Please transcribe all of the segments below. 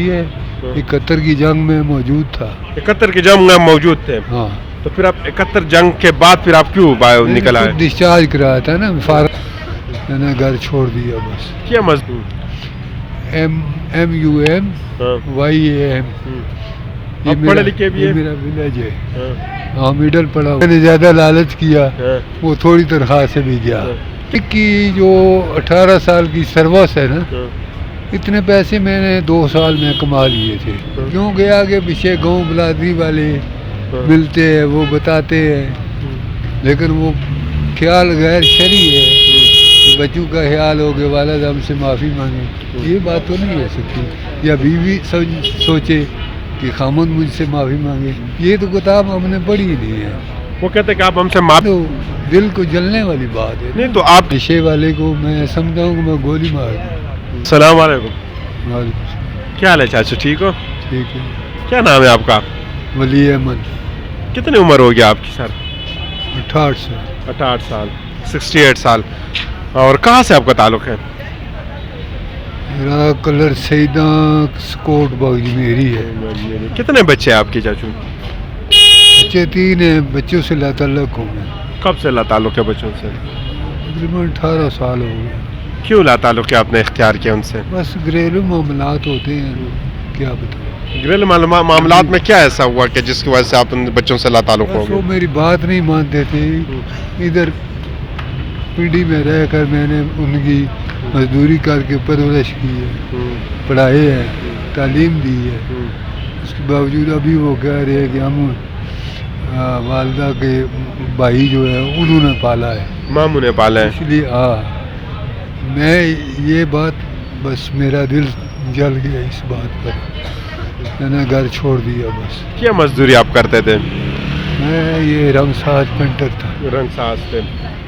یہ 71 کی جنگ میں موجود تھا. 71 کی جنگ میں موجود تھے. ہاں تو پھر آپ 71 جنگ کے بعد پھر آپ کیوں نکل آئے؟ ڈسچارج کرایا تھا نا, فارغ میں نے گھر چھوڑ دیا بس. کیا مضمون؟ MUM یہ پڑھے لکھے بھی میرا ولیج ہے. ہاں مڈل پڑھا. میں نے زیادہ لالچ کیا, وہ تھوڑی تنخواہ سے بھی گیا. کی جو 18 سال کی سروس ہے نا, اتنے پیسے میں نے 2 سال میں کما لیے تھے. کیوں گیا کہ پیچھے گاؤں بلادری والے ملتے ہیں, وہ بتاتے ہیں, لیکن وہ خیال غیر شرعی ہے. بچوں کا خیال ہو کہ والد ہم سے معافی مانگے, یہ بات تو نہیں ہو سکتی. یا بیوی سوچے کہ خامند مجھ سے معافی مانگے, یہ تو کتاب ہم نے پڑھی نہیں ہے. وہ کہتے کہ آپ ہم سے معافی, تو دل کو جلنے والی بات ہے. نہیں تو آپ نشے والے کو میں سمجھاؤں کہ میں گولی مار دوں. السلام علیکم. وعلیکم. کیا حال ہے چاچو, ٹھیک ہو؟ ٹھیک ہے. کیا نام ہے آپ کا؟ ولی احمد. کتنی عمر ہوگی آپ کی سر؟ 68 سال. 68 سال, 68 سال. اور کہاں سے آپ کا تعلق ہے؟ میرا کلر سیدہ سکوٹ باجمیری ہے. کتنے بچے ہیں آپ کے چاچو؟ بچے 3 ہیں. بچوں سے لا تعلق ہوں گے. کب سے لا تعلق ہے بچوں سے؟ تقریباً 18 سال ہو گئے. کیوں لا تعلق کیا آپ نے اختیار کیا ان سے؟ بس گھریلو معاملات ہوتے ہیں, کیا بتاؤں. گھریلو معاملات میں کیا ایسا ہوا کہ جس کی وجہ سے آپ ان بچوں سے لا تعلق ہو وہ گئے؟ میری بات نہیں مانتے تھے. ادھر پنڈی میں رہ کر میں نے ان کی مزدوری کر کے پرورش کی ہے, پڑھائے ہے, تعلیم دی ہے. اس کے باوجود ابھی وہ کہہ رہے ہیں کہ ہم والدہ کے بھائی جو ہے انہوں نے پالا ہے, ماموں نے پالا ہے. اس لیے میں یہ بات, بس میرا دل جل گیا اس بات پر, میں نے گھر چھوڑ دیا بس. کیا مزدوری آپ کرتے تھے؟ میں یہ رنگ ساز پینٹر تھا. رنگ ساز تھے.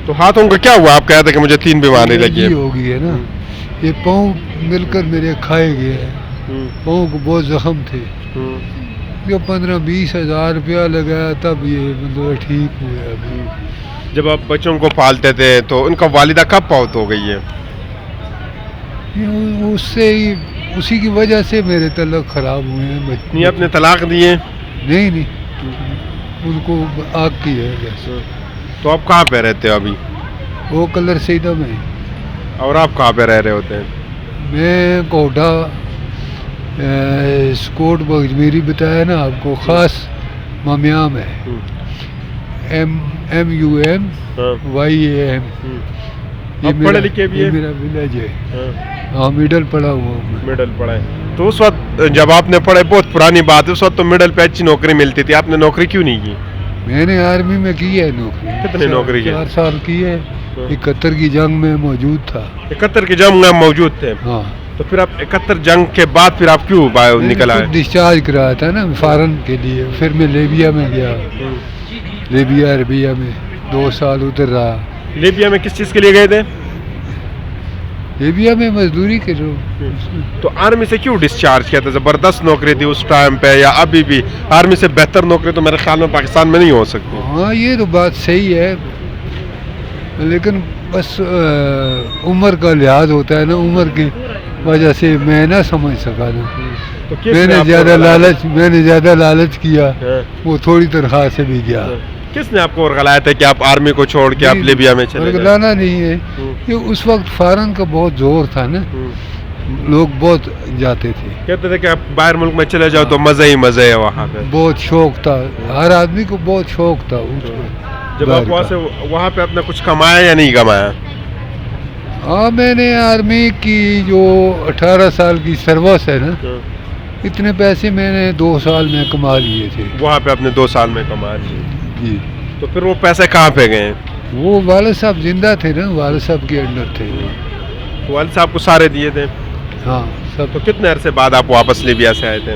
تو ہاتھوں کا کیا ہوا؟ آپ کہتے کہ مجھے 3 بیماری لگی ہے. ہو گئی ہے نا, یہ پاؤں مل کر میرے کھائے گئے ہیں. پاؤں کو بہت زخم تھے. جو 15-20 ہزار روپیہ لگایا تب یہ مطلب ٹھیک ہوئے. ابھی جب آپ بچوں کو پالتے تھے تو ان کا والدہ کب فوت ہو گئی ہے؟ اس سے ہی, اسی کی وجہ سے میرے تعلق خراب ہوئے ہیں. نہیں اپنے طلاق دیے؟ نہیں, ان کو آگ کی ہے بس. تو آپ کہاں پہ رہتے ہو ابھی؟ وہ کلر سیدہ میں. اور آپ کہاں پہ رہ رہے ہوتے ہیں؟ میں کوٹا سکوٹ باجمیری بتایا نا آپ کو, خاص مامیام ہے. MUM آپ پڑھے لکھے بھی ہیں؟ میرا ولیج ہے. ہاں مڈل پڑھا ہوا ہوں. مڈل پڑھا ہے. تو اس وقت جب آپ نے پڑھے, بہت پرانی بات ہے, اس وقت تو مڈل پہ اچھی نوکری ملتی تھی, آپ نے نوکری کیوں نہیں کی؟ میں نے آرمی میں کی ہے نوکری. کتنی نوکری کی؟ 4 سال کی ہے. 71 کی جنگ میں موجود تھا. 71 کی جنگ میں موجود تھے. ہاں. تو پھر آپ 71 جنگ کے بعد پھر آپ کیوں نکل آئے؟ ڈسچارج کرایا تھا نا فارن کے لیے. پھر میں لیبیا میں گیا. لیبیا عربیہ میں 2 سال ادھر رہا. لیبیا میں کس چیز کے لیے گئے تھے؟ لیبیا میں مزدوری کے لوگ. تو آرمی سے کیوں ڈسچارج کیا تھا؟ زبردست نوکری تھی اس ٹائم پہ, یا ابھی بھی آرمی سے بہتر نوکری تو میرے خیال میں پاکستان میں نہیں ہو سکتی. ہاں یہ تو بات صحیح ہے, لیکن بس عمر کا لحاظ ہوتا ہے نا, عمر کی وجہ سے میں نہ سمجھ سکا نا. میں نے زیادہ لالچ کیا, وہ تھوڑی تنخواہ سے بھی گیا. کس نے آپ کو ورغلایا تھا کہ آپ آرمی کو چھوڑ کے آپ لیبیا میں چلے گئے؟ ورغلانا نہیں ہے, یہ اس وقت فارن کا بہت زور تھا نا, لوگ بہت جاتے تھے. کہتے تھے کہ آپ باہر ملک میں چلے جاؤ تو مزہ ہی مزہ ہے وہاں پہ. بہت شوق تھا, ہر آدمی کو بہت شوق تھا. جب آپ وہاں پہ اپنا کچھ کمایا یا نہیں کمایا؟ ہاں میں نے آرمی کی جو 18 سال کی سروس ہے نا, اتنے پیسے میں نے 2 سال میں کما لیے تھے. وہاں پہ اپنے 2 سال میں کما لیے. جی. تو پھر وہ پیسے کہاں پہ گئے؟ وہ والد صاحب زندہ تھے نا, والد صاحب کے انڈر تھے. والد صاحب کو سارے دیے تھے؟ ہاں سب. تو کتنے عرصے بعد آپ واپس لیبیا سے آئے تھے؟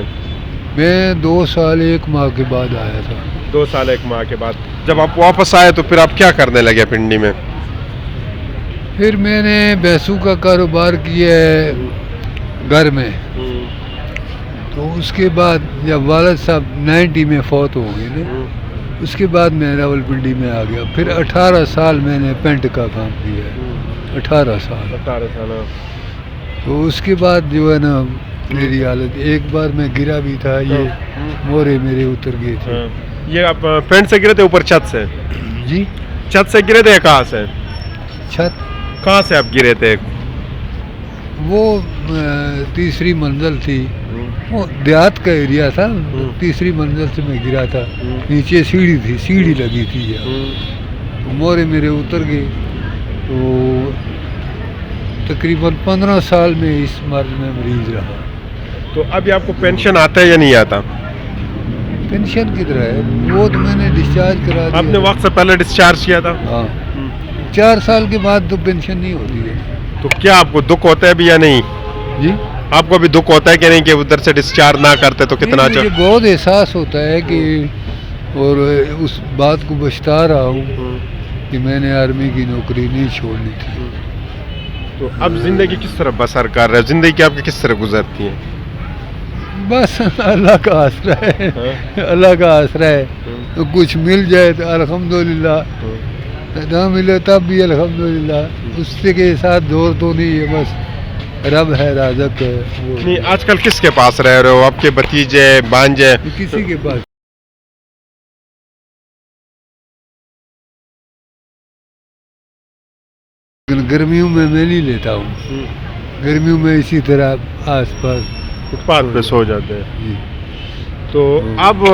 میں 2 سال 1 ماہ کے بعد آیا تھا. 2 سال 1 ماہ کے بعد. جب آپ واپس آئے تو پھر آپ کیا کرنے لگے پنڈی میں؟ پھر میں نے بھینسوں کا کاروبار کیا ہے گھر میں. تو اس کے بعد جب والد صاحب 90 میں فوت ہو گئے نا, اس کے بعد میں راول پنڈی میں آ گیا. پھر 18 سال میں نے پینٹ کا کام کیا ہے. 18 سال. تو اس کے بعد جو ہے نا میری حالت. ایک بار میں گرا بھی تھا, یہ مورے میرے اتر گئے تھے. یہ آپ پینٹ سے گرے تھے اوپر چھت سے؟ جی چھت سے گرے تھے, کہاں سے؟ چھت کہاں سے آپ گرے تھے؟ وہ تیسری منزل تھی, وہ دیہات کا ایریا تھا. تیسری منزل سے میں گرا تھا, نیچے سیڑھی تھی, سیڑھی لگی تھی. مورے میرے اتر گئے. تو تقریباً 15 سال میں اس مرض میں مریض رہا. تو ابھی آپ کو پینشن آتا ہے یا نہیں آتا؟ پینشن کدھر ہے, وہ تو میں نے ڈسچارج کرا دیا. آپ نے وقت سے پہلے ڈسچارج کیا تھا؟ ہاں, 4 سال کے بعد تو پینشن نہیں ہوتی ہے. تو کیا آپ کو دکھ ہوتا ہے ابھی یا نہیں؟ جی آپ کو ابھی دکھ ہوتا ہے کہ نہیں کہ ادھر سے ڈسچارج نہ کرتے تو کتنا مجھے بہت احساس ہوتا ہے کہ, اور اس بات کو بچتا رہا ہوں کہ میں نے آرمی کی نوکری نہیں چھوڑنی تھی. تو اب زندگی کس طرح بسر کر رہے ہیں؟ زندگی کی آپ کی کس طرح گزرتی ہے؟ بس اللہ کا آسرا ہے, اللہ کا آسرا ہے. تو کچھ مل جائے تو الحمدللہ, نہ ملے تب بھی الحمدللہ. اس سے کے ساتھ دور تو نہیں ہے, بس رب ہے رازق ہے. نہیں, آج کل کس کے پاس رہ رہے ہو؟ آپ کے بھتیجے بانجے؟ کسی کے پاس. گرمیوں میں نہیں لیتا ہوں, گرمیوں میں اسی طرح آس پاس فٹ پاتھ پہ سو جاتے ہیں. جی. تو اب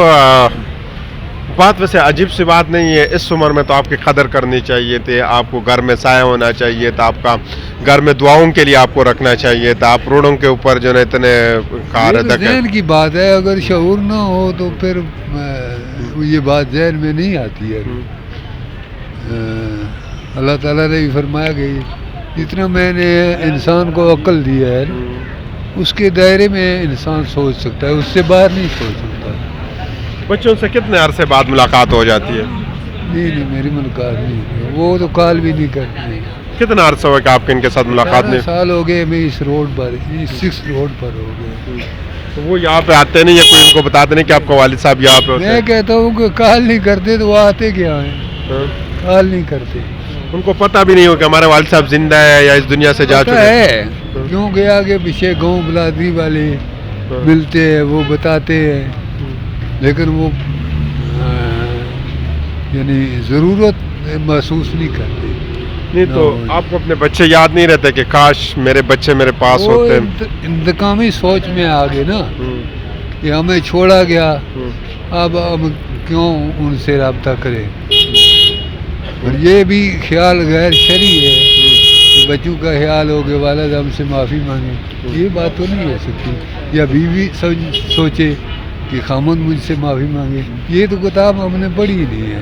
بات ویسے عجیب سی بات نہیں ہے, اس عمر میں تو آپ کی قدر کرنی چاہیے تھی. آپ کو گھر میں سایہ ہونا چاہیے تھا, آپ کا گھر میں دعاؤں کے لیے آپ کو رکھنا چاہیے تھا. آپ روڈوں کے اوپر جو ہے اتنے ذہن کی بات ہے, اگر شعور نہ ہو تو پھر یہ بات ذہن میں نہیں آتی ہے. اللہ تعالیٰ نے بھی فرمایا کہ جتنا میں نے انسان کو عقل دیا ہے اس کے دائرے میں انسان سوچ سکتا ہے, اس سے باہر نہیں سوچ سکتا. بچوں سے کتنے عرصے بعد ملاقات ہو جاتی ہے؟ نہیں, میری ملاقات نہیں ہے, وہ تو کال بھی نہیں کرتے. کتنا عرصہ ہوا کہ آپ کے ان کے ساتھ ملاقات نہیں؟ 18 سال ہو گئے میں اس روڈ پر, 6 روڈ پر ہو گئے. تو وہ یہاں پہ آتے نہیں, یا کوئی ان کو بتاتے نہیں کہ آپ کا والد صاحب یہاں پہ ہوتے ہیں؟ میں کہتا ہوں کہ کال نہیں کرتے تو وہ آتے کیا ہیں, کال نہیں کرتے. ان کو پتہ بھی نہیں ہو کہ ہمارے والد صاحب زندہ ہے یا اس دنیا سے جا چکے ہیں. کیوں کہ آگے پیچھے گاؤں بلادری والے ملتے ہیں, وہ بتاتے ہیں, لیکن وہ یعنی ضرورت محسوس نہیں کرتے. نہیں تو آپ کو اپنے بچے یاد نہیں رہتے کہ کاش میرے بچے میرے پاس ہوتے؟ انتقامی سوچ میں آ گئے نا کہ ہمیں چھوڑا گیا, اب ہم کیوں ان سے رابطہ کریں. اور یہ بھی خیال غیر شرعی ہے کہ بچوں کا خیال ہو کہ والد ہم سے معافی مانگے. یہ بات تو نہیں ہو سکتی. یا بیوی سوچے کہ خامند مجھ سے معافی مانگے. یہ تو کتاب ہم نے پڑھی ہی نہیں ہے.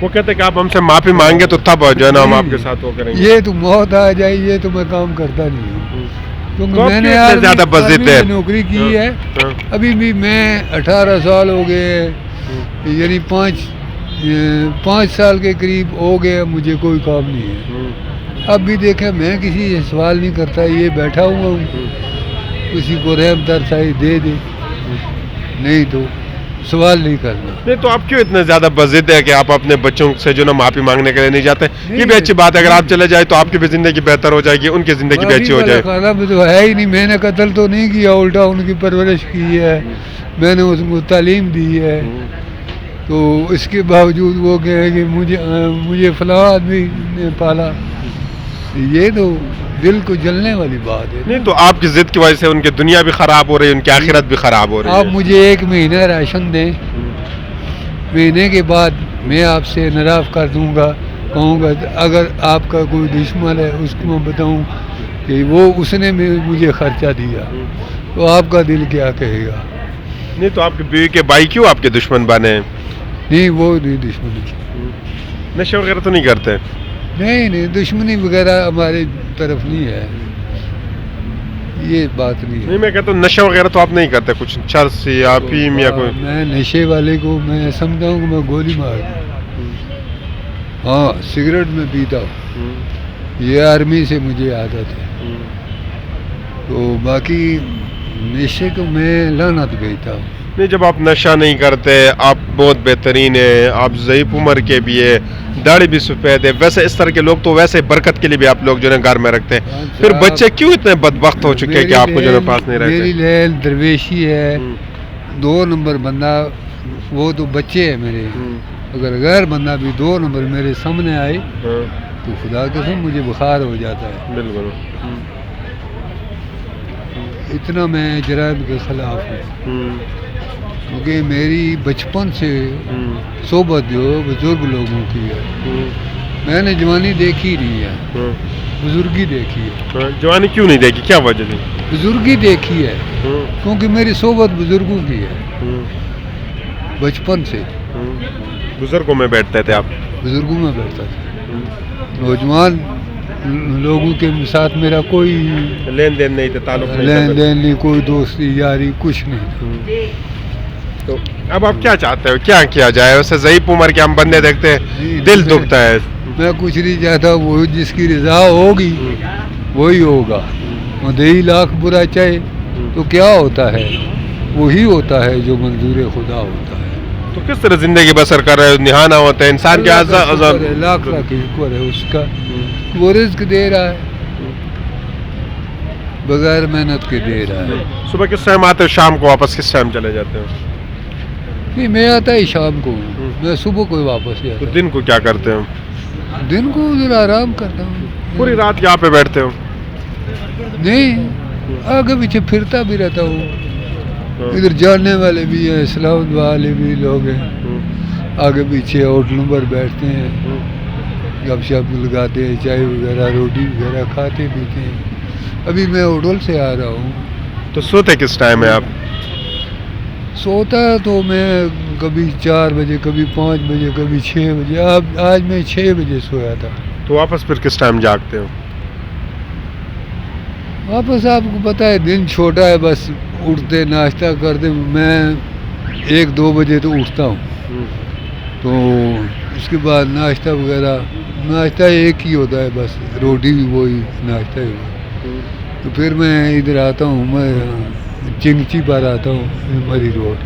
وہ کہتے کہ آپ ہم سے معافی مانگے تو تب جو ہے نا ہم آپ کے ساتھ وہ کریں گے. یہ تو موت آ جائے, یہ تو میں کام کرتا نہیں ہوں. کیونکہ میں نے زیادہ بزد ہے نوکری کی ہے, ابھی بھی میں 18 سال ہو گئے, یعنی 5 سال کے قریب ہو گیا, مجھے کوئی کام نہیں ہے. اب بھی دیکھیں, میں کسی سے سوال نہیں کرتا, یہ بیٹھا ہوا ہوں, کسی کو رحم ترسائی دے دے, نہیں تو سوال نہیں کرنا. نہیں تو آپ کیوں اتنے زیادہ بزد ہے کہ آپ اپنے بچوں سے جو نا معافی مانگنے کے لیے نہیں جاتے؟ یہ بھی اچھی بات ہے, اگر آپ چلے جائیں تو آپ کی بھی زندگی بہتر ہو جائے گی, ان کی زندگی بھی اچھی ہو جائے. کھانا بھی تو ہے ہی نہیں, میں نے قتل تو نہیں کیا, الٹا ان کی پرورش کی ہے, میں نے اس کو تعلیم دی ہے. تو اس کے باوجود وہ کہے کہ مجھے فلاں آدمی نے پالا. یہ تو دل کو جلنے والی بات ہے. نہیں تو آپ کی ضد کی وجہ سے ان کی دنیا بھی خراب ہو رہی ہے, ان کی آخرت بھی خراب ہو رہی ہے. آپ مجھے 1 مہینہ راشن دیں, مہینے کے بعد میں آپ سے ناراض کر دوں گا, کہوں گا اگر آپ کا کوئی دشمن ہے اس کو میں بتاؤں کہ وہ اس نے مجھے خرچہ دیا, تو آپ کا دل کیا کہے گا. نہیں تو آپ کی بیوی کے بھائی کیوں آپ کے دشمن بنے ہیں؟ نہیں, وہ نہیں دشمنی. نشے وغیرہ تو نہیں کرتے؟ نہیں, دشمنی وغیرہ ہمارے طرف نہیں ہے, یہ بات نہیں ہے. نہیں, میں کہتا ہوں نشہ وغیرہ تو آپ نہیں کرتے, کچھ چرس یا افیم یا کوئی؟ میں نشے والے کو میں سمجھتا ہوں کہ میں گولی مار دوں. ہاں, سگریٹ میں پیتا ہوں, یہ آرمی سے مجھے عادت ہے. تو باقی نشے کو میں لعنت بھیجتا ہوں. نہیں جب آپ نشہ نہیں کرتے آپ بہت بہترین ہیں, آپ ضعیف عمر کے بھی ہے, داڑھی بھی سفید ہے, ویسے اس طرح کے لوگ تو ویسے برکت کے لیے بھی آپ لوگ جو ہے گھر میں رکھتے ہیں, پھر بچے کیوں اتنے بدبخت ہو چکے ہیں کہ آپ کو جو ہے پاس نہیں رہتے؟ میری لیل درویشی ہے, 2 نمبر بندہ, وہ تو بچے ہیں میرے, اگر غیر بندہ بھی 2 نمبر میرے سامنے آئے تو خدا قسم مجھے بخار ہو جاتا ہے. بالکل. اتنا میں جرائم کے خلاف ہوں, کیونکہ میری بچپن سے صحبت جو بزرگ لوگوں کی ہے, میں نے جوانی دیکھی نہیں ہے, بزرگی دیکھی ہے. جوانی کیوں نہیں دیکھی, کیا وجہ تھی؟ بزرگی دیکھی ہے کیونکہ میری صحبت بزرگوں کی ہے بچپن سے. بزرگوں میں بیٹھتے تھے آپ؟ بزرگوں میں بیٹھتا تھا. نوجوان لوگوں کے ساتھ میرا کوئی لین دین نہیں تھا, تعلق نہیں, لین دین نہیں, کوئی دوستی یاری کچھ نہیں تھا. تو اب آپ کیا چاہتے ہو, کیا کیا جائے؟ ویسے ضعیف عمر کے ہم بندے دیکھتے ہیں دل دکھتا ہے. میں کچھ نہیں چاہتا, وہ جس کی رضا ہوگی وہی ہوگا. 2 لاکھ برا چاہے تو کیا ہوتا ہے, وہی ہوتا ہے جو منظور خدا ہوتا ہے. تو کس طرح زندگی بسر کر رہے ہو؟ نہانا ہوتا ہے انسان کے عذاب, لاکھ شکر ہے اس کا, وہ رزق دے رہا ہے بغیر محنت کے دے رہا ہے. صبح کس ٹائم آتے ہو, شام کو واپس کس ٹائم چلے جاتے ہو؟ نہیں, میں آتا ہی شام کو, میں صبح کو واپس جاتا. تو دن کو کیا کرتے ہو؟ دن کو ادھر آرام کرتا ہوں. پوری رات یہاں پہ بیٹھتے ہو؟ نہیں, آگے پیچھے پھرتا بھی رہتا ہوں. ادھر جاننے والے بھی ہیں, اسلام والے بھی لوگ ہیں, آگے پیچھے ہوٹلوں پر بیٹھتے ہیں, گپ شپ لگاتے ہیں, چائے وغیرہ روٹی وغیرہ کھاتے پیتے ہیں. ابھی میں ہوٹل سے آ رہا ہوں. تو سوتے کس ٹائم ہے آپ؟ سوتا تو میں کبھی 4 بجے, کبھی 5 بجے, کبھی 6 بجے. آج میں 6 بجے سویا تھا. تو واپس پھر کس ٹائم جاگتے ہو؟ واپس آپ کو پتہ ہے دن چھوٹا ہے, بس اٹھتے ناشتہ کرتے, میں 1-2 بجے تو اٹھتا ہوں. تو اس کے بعد ناشتہ وغیرہ, ناشتہ ایک ہی ہوتا ہے بس, روٹی بھی وہی, ناشتہ ہی وہی. تو پھر میں ادھر آتا ہوں, میں چنگچی پر آتا ہوں, ہماری روڈ,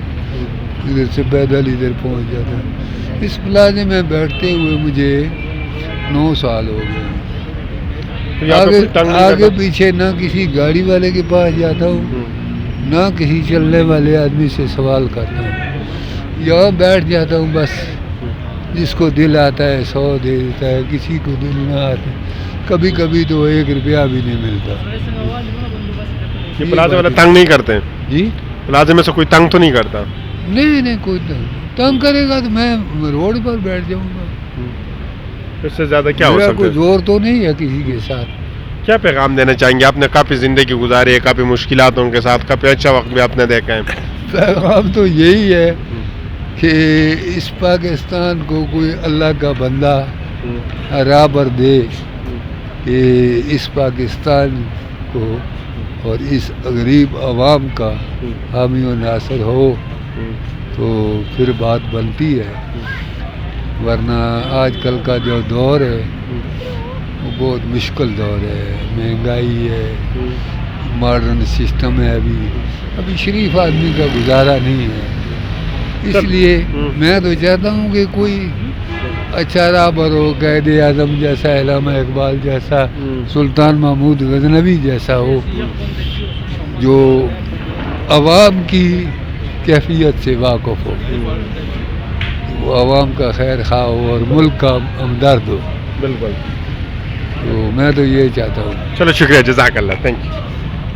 ادھر سے پیدل ادھر پہنچ جاتا ہوں. اس پلازے میں بیٹھتے ہوئے مجھے 9 سال ہو گئے. آگے پیچھے نہ کسی گاڑی والے کے پاس جاتا ہوں, نہ کسی چلنے والے آدمی سے سوال کرتا ہوں. یہاں بیٹھ جاتا ہوں, بس جس کو دل آتا ہے 100 دے دیتا ہے, کسی کو دل نہ آتا, کبھی کبھی تو 1 روپیہ بھی نہیں ملتا. یہ پلازے والا تنگ نہیں کرتے؟ جی, پلازے میں سے کوئی تنگ تو نہیں کرتا؟ نہیں, کوئی تنگ کرے گا تو میں روڈ پر بیٹھ جاؤں گا. اس سے زیادہ کیا ہو سکتا ہے؟ کوئی زور تو نہیں ہے کسی کے ساتھ. کیا پیغام دینا چاہیں گے؟ آپ نے کافی زندگی گزاری ہے, کافی مشکلاتوں کے ساتھ, کافی اچھا وقت بھی آپ نے دیکھا ہے. پیغام تو یہی ہے کہ اس پاکستان کو کوئی اللہ کا بندہ راہ پر دے, کہ اس پاکستان کو اور اس غریب عوام کا حامی و ناصر ہو تو پھر بات بنتی ہے. ورنہ آج کل کا جو دور ہے وہ بہت مشکل دور ہے, مہنگائی ہے, ماڈرن سسٹم ہے, ابھی شریف آدمی کا گزارا نہیں ہے. اس لیے میں تو چاہتا ہوں کہ کوئی اچھا راہ پر ہو, قائد اعظم جیسا, علامہ اقبال جیسا, سلطان محمود غزنوی جیسا ہو, جو عوام کی کیفیت سے واقف ہو, وہ عوام کا خیر خواہ ہو اور ملک کا ہمدرد ہو. بالکل, تو میں تو یہ چاہتا ہوں. چلو شکریہ, جزاک اللہ, تھینک یو.